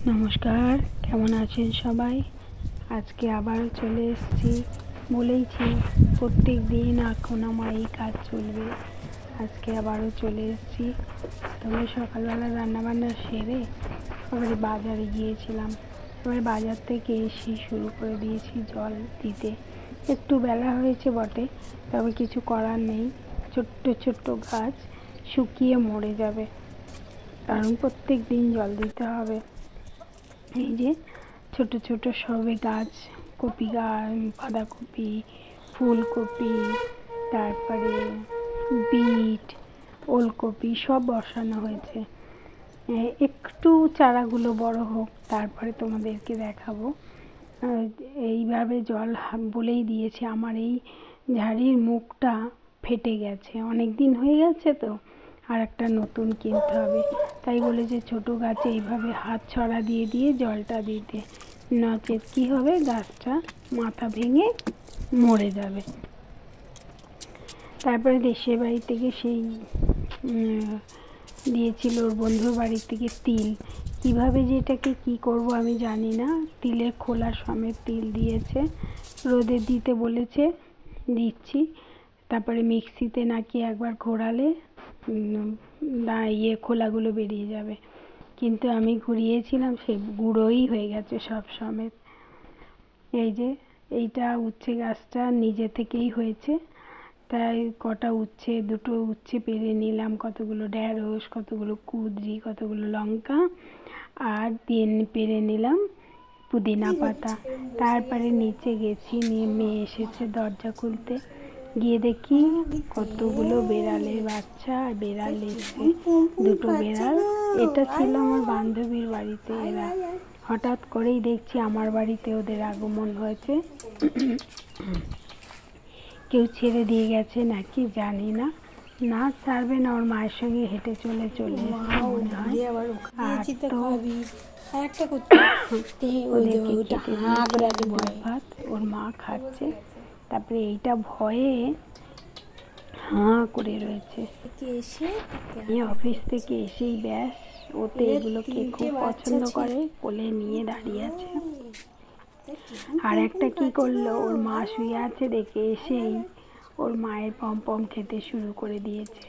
নমস্কার, কেমন আছেন সবাই? আজকে আবারও চলে এসেছি। বলেইছি প্রত্যেক দিন এখন আমার এই কাজ চলবে। আজকে আবারও চলে এসেছি। তবে সকালবেলা রান্নাবান্না সেরে এবারে বাজারে গিয়েছিলাম। এবারে বাজার থেকে এসে শুরু করে দিয়েছি জল দিতে। একটু বেলা হয়েছে বটে, তবে কিছু করার নেই। ছোট্ট ছোট্ট গাছ শুকিয়ে মরে যাবে, কারণ প্রত্যেক দিন জল দিতে হবে। এই যে ছোট ছোট সবে গাছ, কপি গাছ, বাঁধাকপি, ফুলকপি, তারপরে বিট, ওলকপি সব বসানো হয়েছে। একটু চারাগুলো বড় হোক, তারপরে তোমাদেরকে দেখাবো। এইভাবে জল বলেই দিয়েছে। আমার এই ঝাড়ির মুখটা ফেটে গেছে, অনেক দিন হয়ে গেছে তো, আর একটা নতুন কিনতে হবে। তাই বলেছে ছোটো গাছে এইভাবে হাত ছড়া দিয়ে দিয়ে জলটা দিতে, নচেৎ কী হবে, গাছটা মাথা ভেঙে মরে যাবে। তারপরে দেশের বাড়ি থেকে সেই দিয়েছিল ওর বন্ধুর বাড়ি থেকে তিল। কিভাবে যে এটাকে কী করব আমি জানি না। তিলের খোলা সমেত তিল দিয়েছে, রোদে দিতে বলেছে, দিচ্ছি। তারপরে মিক্সিতে নাকি একবার ঘোরালে খোলাগুলো বেরিয়ে যাবে, কিন্তু আমি ঘুরিয়েছিলাম, সে গুঁড়োই হয়ে গেছে সব সমেত। এই যে এইটা উচ্ছে গাছটা নিজে থেকেই হয়েছে, তাই কটা উচ্ছে, দুটো উচ্ছে পেরে নিলাম, কতগুলো ঢ্যাঁড়স, কতগুলো কুঁদরি, কতগুলো লঙ্কা, আর পেরে নিলাম পুদিনা পাতা। তারপরে নিচে গেছি, নিয়ে মেয়ে এসেছে দরজা খুলতে, গিয়ে দেখি কতগুলো বেড়ালের বাচ্চা, আর বেড়াল এসছে, দুটো বেড়াল। এটা ছিল আমার বান্ধবীর বাড়িতে। এরা হঠাৎ করেই দেখছি আমার বাড়িতে ওদের আগমন হয়েছে। কেউ ছেড়ে দিয়ে গেছে নাকি জানি না, না ছাড়বে না, ওর মায়ের সঙ্গে হেঁটে চলে চলে এসছে মনে হয়। আর তো ওদেরকে খেতে ভাত ওর মা খাচ্ছে। তারপরে এইটা ভয়ে হাঁ করে রয়েছে। অফিস থেকে এসেই ব্যাস, ওতে এগুলোকে খুব পছন্দ করে, কোলে নিয়ে দাঁড়িয়ে আছে। আর একটা কি করলো, ওর মা শুয়ে আছে দেখে এসেই ওর মায়ের পম পম খেতে শুরু করে দিয়েছে।